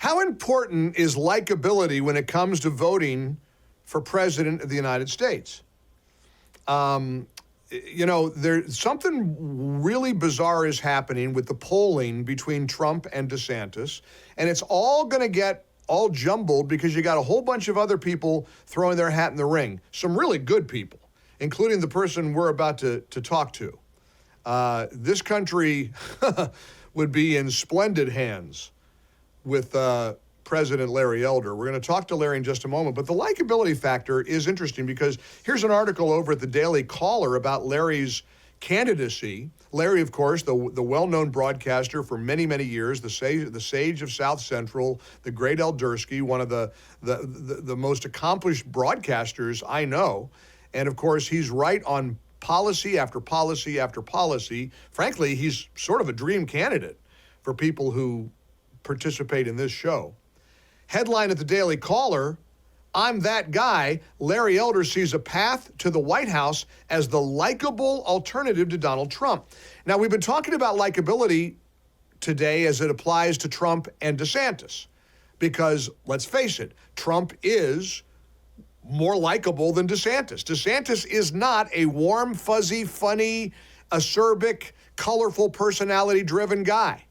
How important is likability when it comes to voting for president of the United States? There's something really bizarre is happening with the polling between Trump and DeSantis, and it's all going to get all jumbled because you got a whole bunch of other people throwing their hat in the ring. Some really good people, including the person we're about to talk to. This country would be in splendid hands with President Larry Elder. We're going to talk to Larry in just a moment, but the likability factor is interesting because here's an article over at the Daily Caller about Larry's candidacy. Larry, of course, the well-known broadcaster for many, many years, the sage of South Central, the great Eldersky, one of the most accomplished broadcasters I know. And of course, he's right on policy after policy after policy. Frankly, he's sort of a dream candidate for people who participate in this show. Headline at the Daily Caller, I'm that guy. Larry Elder sees a path to the White House as the likable alternative to Donald Trump. Now, we've been talking about likability today as it applies to Trump and DeSantis, because let's face it, Trump is more likable than DeSantis. DeSantis is not a warm, fuzzy, funny, acerbic, colorful, personality-driven guy.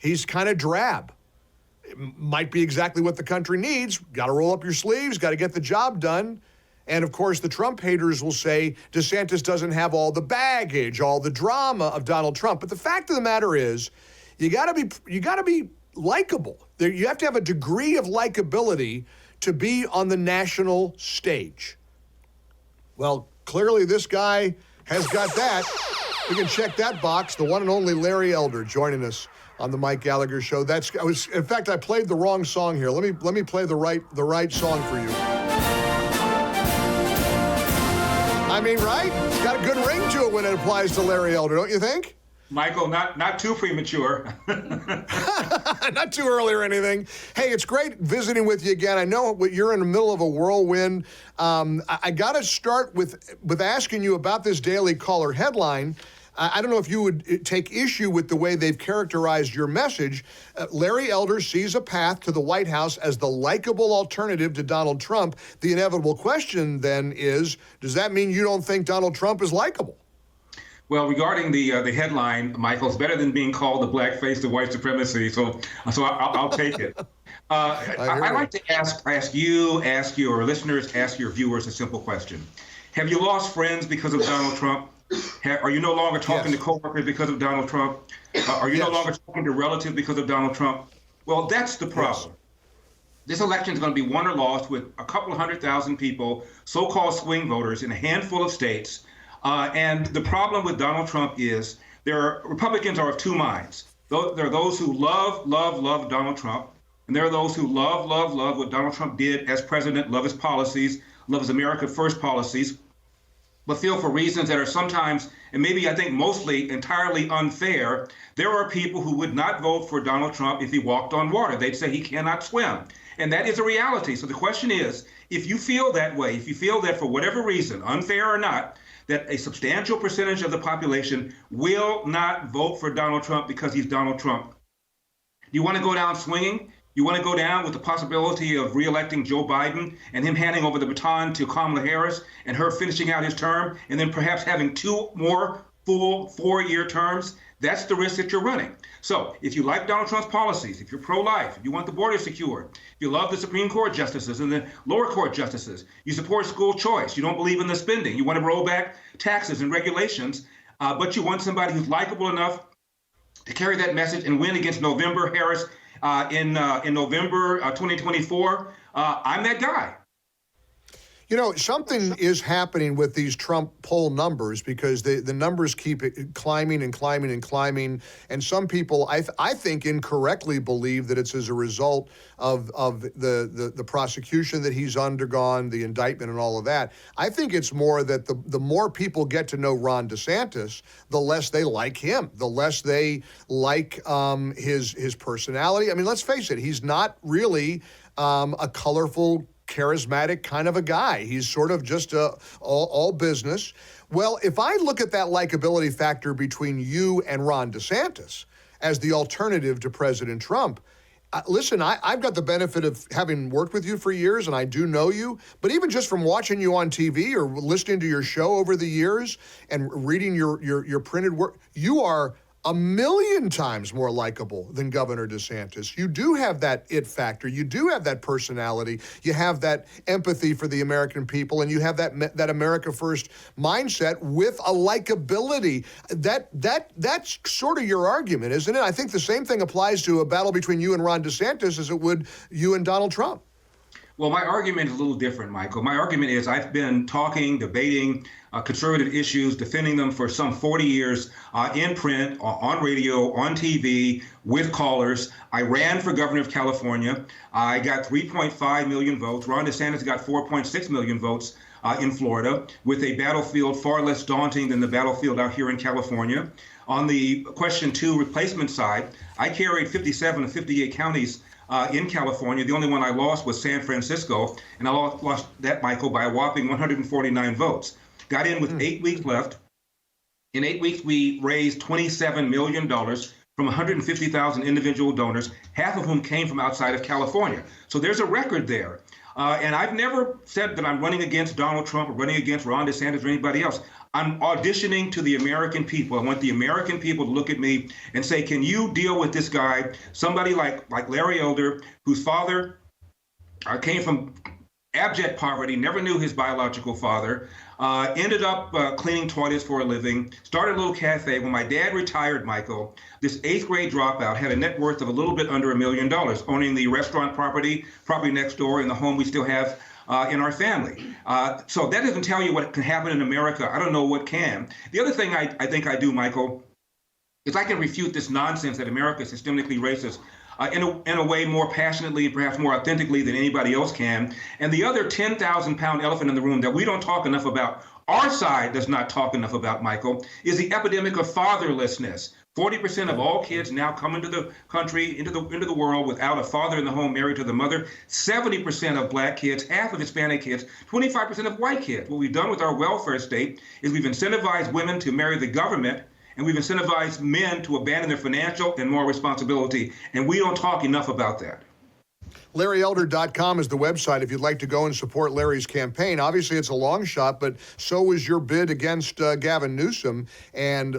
He's kind of drab. It might be exactly what the country needs. Got to roll up your sleeves, got to get the job done. And of course, the Trump haters will say DeSantis doesn't have all the baggage, all the drama of Donald Trump. But the fact of the matter is, you got to be likable. You have to have a degree of likability to be on the national stage. Well, clearly this guy has got that. We can check that box. The one and only Larry Elder joining us on the Mike Gallagher Show. In fact, I played the wrong song here. Let me play the right song for you. I mean, right? It's got a good ring to it when it applies to Larry Elder, don't you think? Michael, not too premature. Not too early or anything. Hey, it's great visiting with you again. I know you're in the middle of a whirlwind. I got to start with asking you about this Daily Caller headline. I don't know if you would take issue with the way they've characterized your message. Larry Elder sees a path to the White House as the likable alternative to Donald Trump. The inevitable question then is, does that mean you don't think Donald Trump is likable? Well, regarding the headline, Michael, it's better than being called the blackface of white supremacy, so I'll take it. I'd like to ask your listeners, ask your viewers a simple question. Have you lost friends because of Donald Trump? Are you no longer talking to coworkers because of Donald Trump? Are you no longer talking to relatives because of Donald Trump? Well, that's the problem. This election is going to be won or lost with a couple of 100,000 people, so-called swing voters in a handful of states. And the problem with Donald Trump is Republicans are of two minds. There are those who love Donald Trump, and there are those who love what Donald Trump did as president, love his policies, love his America First policies, but feel for reasons that are sometimes, and maybe I think mostly, entirely unfair. There are people who would not vote for Donald Trump if he walked on water. They'd say he cannot swim. And that is a reality. So the question is, if you feel that way, if you feel that for whatever reason, unfair or not, that a substantial percentage of the population will not vote for Donald Trump because he's Donald Trump, do you want to go down swinging? You want to go down with the possibility of reelecting Joe Biden and him handing over the baton to Kamala Harris and her finishing out his term and then perhaps having two more full 4-year terms? That's the risk that you're running. So if you like Donald Trump's policies, if you're pro-life, if you want the border secured, if you love the Supreme Court justices and the lower court justices, you support school choice, you don't believe in the spending, you want to roll back taxes and regulations, but you want somebody who's likable enough to carry that message and win against November Harris in November 2024, I'm that guy. You know, something is happening with these Trump poll numbers because the numbers keep climbing and climbing and climbing. And some people, I think, incorrectly believe that it's as a result of the prosecution that he's undergone, the indictment and all of that. I think it's more that the more people get to know Ron DeSantis, the less they like him, the less they like his personality. I mean, let's face it, he's not really a colorful, charismatic kind of a guy. He's sort of just all business. Well, if I look at that likability factor between you and Ron DeSantis as the alternative to President Trump, Listen, I've got the benefit of having worked with you for years, and I do know you. But even just from watching you on TV or listening to your show over the years and reading your printed work, you are a million times more likable than Governor DeSantis. You do have that it factor. You do have that personality. You have that empathy for the American people, and you have that America First mindset with a likability. That's sort of your argument, isn't it? I think the same thing applies to a battle between you and Ron DeSantis as it would you and Donald Trump. Well, my argument is a little different, Michael. My argument is I've been talking, debating conservative issues, defending them for some 40 years in print, on radio, on TV, with callers. I ran for governor of California. I got 3.5 million votes. Ron DeSantis got 4.6 million votes in Florida, with a battlefield far less daunting than the battlefield out here in California. On the question 2 replacement side, I carried 57 of 58 counties in California. The only one I lost was San Francisco, and I lost that, Michael, by a whopping 149 votes. Got in with 8 weeks left. In 8 weeks, we raised $27 million from 150,000 individual donors, half of whom came from outside of California. So there's a record there. And I've never said that I'm running against Donald Trump or running against Ron DeSantis or anybody else. I'm auditioning to the American people. I want the American people to look at me and say, can you deal with this guy, somebody like Larry Elder, whose father came from abject poverty, never knew his biological father, ended up cleaning toilets for a living, started a little cafe. When my dad retired, Michael, this 8th grade dropout had a net worth of a little bit under $1 million, owning the restaurant property next door, and the home we still have in our family. So that doesn't tell you what can happen in America. I don't know what can. The other thing I think I do, Michael, is I can refute this nonsense that America is systemically racist in a way more passionately, perhaps more authentically than anybody else can. And the other 10,000-pound elephant in the room that we don't talk enough about, our side does not talk enough about, Michael, is the epidemic of fatherlessness. 40% of all kids now come into the country, into the world without a father in the home married to the mother. 70% of black kids, half of Hispanic kids, 25% of white kids. What we've done with our welfare state is we've incentivized women to marry the government, and we've incentivized men to abandon their financial and moral responsibility. And we don't talk enough about that. LarryElder.com is the website if you'd like to go and support Larry's campaign. Obviously, it's a long shot, but so was your bid against Gavin Newsom. And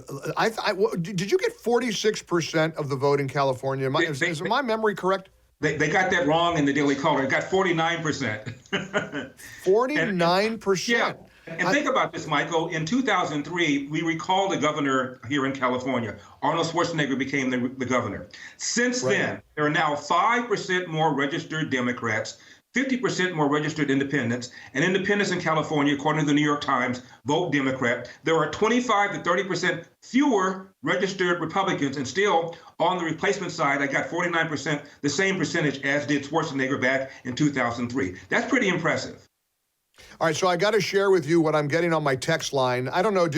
did you get 46% of the vote in California? Is my memory correct? They got that wrong in the Daily Caller. It got 49%. 49%? Yeah. And think about this, Michael. In 2003, we recalled a governor here in California. Arnold Schwarzenegger became the governor. Since then, there are now 5% more registered Democrats, 50% more registered independents, and independents in California, according to the New York Times, vote Democrat. There are 25 to 30% fewer registered Republicans, and still on the replacement side, I got 49%, the same percentage as did Schwarzenegger back in 2003. That's pretty impressive. All right, so I got to share with you what I'm getting on my text line. I don't know,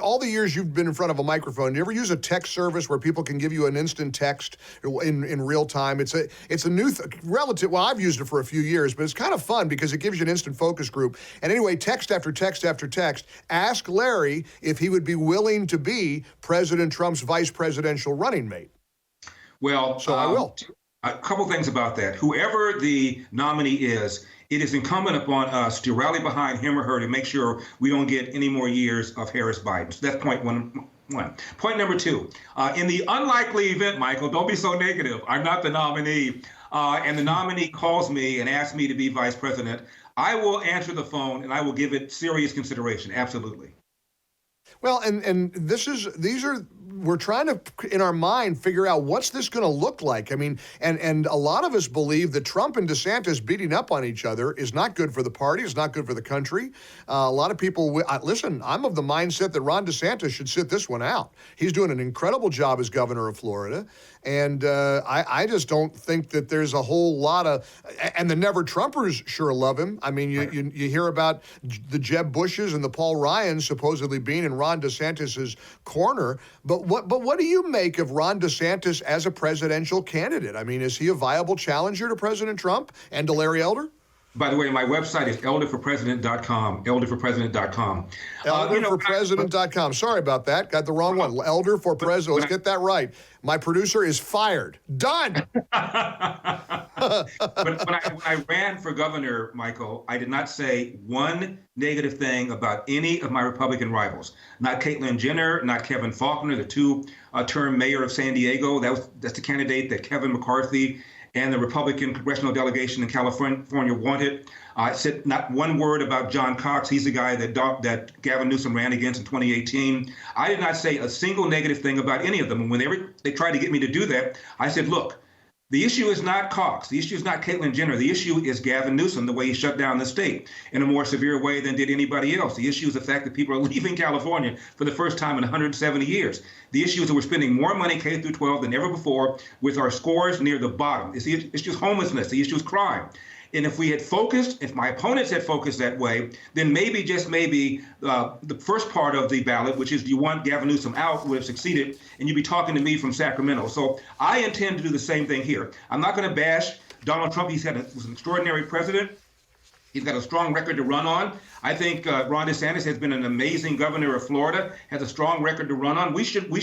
all the years you've been in front of a microphone, do you ever use a text service where people can give you an instant text in real time? It's a new relative. Well, I've used it for a few years, but it's kind of fun because it gives you an instant focus group. And anyway, text after text after text. Ask Larry if he would be willing to be President Trump's vice presidential running mate. Well, so I will. A couple things about that. Whoever the nominee is, it is incumbent upon us to rally behind him or her to make sure we don't get any more years of Harris Biden. So that's point one. Point number 2, in the unlikely event, Michael, don't be so negative. I'm not the nominee, and the nominee calls me and asks me to be vice president. I will answer the phone and I will give it serious consideration. Absolutely. Well, and we're trying to, in our mind, figure out what's this going to look like. I mean, and a lot of us believe that Trump and DeSantis beating up on each other is not good for the party, is not good for the country. A lot of people, listen, I'm of the mindset that Ron DeSantis should sit this one out. He's doing an incredible job as governor of Florida. And I just don't think that there's a whole lot of, and the Never Trumpers sure love him. I mean, you hear about the Jeb Bushes and the Paul Ryans supposedly being in Ron DeSantis's corner. But what do you make of Ron DeSantis as a presidential candidate? I mean, is he a viable challenger to President Trump and to Larry Elder? By the way, my website is elderforpresident.com, elderforpresident.com. Elderforpresident.com. Sorry about that. Got the wrong one. Elder for President. Let's get that right. My producer is fired. Done. But when I ran for governor, Michael, I did not say one negative thing about any of my Republican rivals. Not Caitlyn Jenner, not Kevin Faulconer, the two-term mayor of San Diego. That's the candidate that Kevin McCarthy and the Republican congressional delegation in California wanted. I said not one word about John Cox. He's the guy that Gavin Newsom ran against in 2018. I did not say a single negative thing about any of them. And whenever they tried to get me to do that, I said, look, the issue is not Cox. The issue is not Caitlyn Jenner. The issue is Gavin Newsom, the way he shut down the state in a more severe way than did anybody else. The issue is the fact that people are leaving California for the first time in 170 years. The issue is that we're spending more money K through 12 than ever before with our scores near the bottom. It's the issue is homelessness. The issue is crime. And if we had focused, if my opponents had focused that way, then maybe, just maybe, the first part of the ballot, which is do you want Gavin Newsom out, would have succeeded, and you'd be talking to me from Sacramento. So I intend to do the same thing here. I'm not going to bash Donald Trump. Was an extraordinary president. He's got a strong record to run on. I think Ron DeSantis has been an amazing governor of Florida, has a strong record to run on. We should be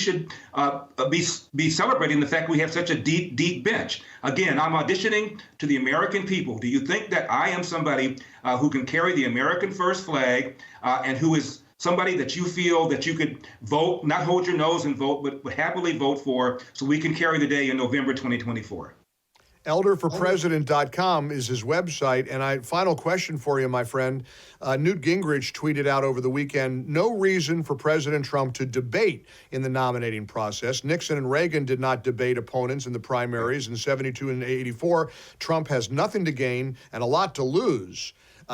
celebrating the fact we have such a deep bench. Again, I'm auditioning to the American people. Do you think that I am somebody who can carry the American first flag and who is somebody that you feel that you could vote, not hold your nose and vote, but happily vote for, so we can carry the day in November 2024? Elderforpresident.com is his website. And final question for you, my friend. Newt Gingrich tweeted out over the weekend, no reason for President Trump to debate in the nominating process. Nixon and Reagan did not debate opponents in the primaries in 72 and 84. Trump has nothing to gain and a lot to lose.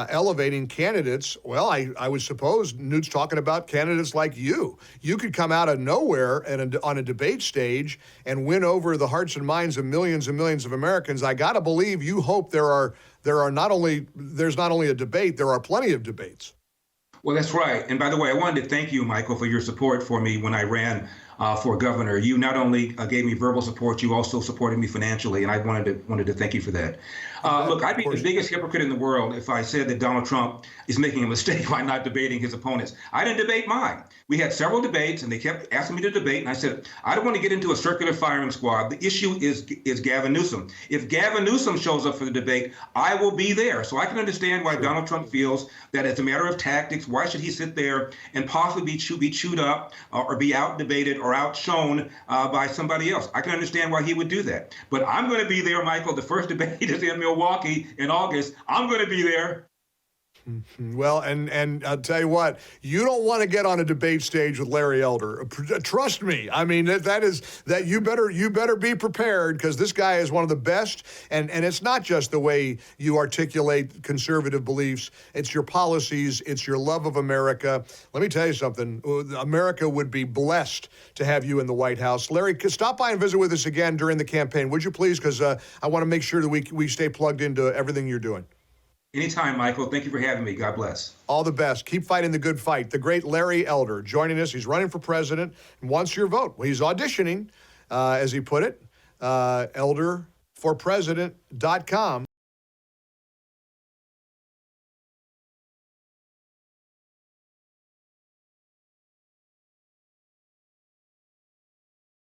Elevating candidates, well, I would suppose Newt's talking about candidates like you. You could come out of nowhere on a debate stage and win over the hearts and minds of millions and millions of Americans. I got to believe you hope there's not only a debate, there are plenty of debates. Well, that's right. And by the way, I wanted to thank you, Michael, for your support for me when I ran for governor. You not only gave me verbal support, you also supported me financially, and I wanted to thank you for that. Look, I'd be the biggest hypocrite in the world if I said that Donald Trump is making a mistake by not debating his opponents. I didn't debate mine. We had several debates, and they kept asking me to debate, and I said, I don't want to get into a circular firing squad. The issue is Gavin Newsom. If Gavin Newsom shows up for the debate, I will be there. So I can understand why Donald Trump feels that it's a matter of tactics. Why should he sit there and possibly be chewed up or be out-debated or outshone by somebody else? I can understand why he would do that. But I'm going to be there, Michael. The first debate is in Milwaukee in August. I'm going to be there. Well, and I'll tell you what, you don't want to get on a debate stage with Larry Elder. Trust me. I mean, that you better be prepared, because this guy is one of the best. And it's not just the way you articulate conservative beliefs. It's your policies. It's your love of America. Let me tell you something. America would be blessed to have you in the White House. Larry, stop by and visit with us again during the campaign, would you please? Because I want to make sure that we stay plugged into everything you're doing. Anytime, Michael. Thank you for having me. God bless. All the best. Keep fighting the good fight. The great Larry Elder joining us. He's running for president and wants your vote. Well, he's auditioning, as he put it. Elderforpresident.com.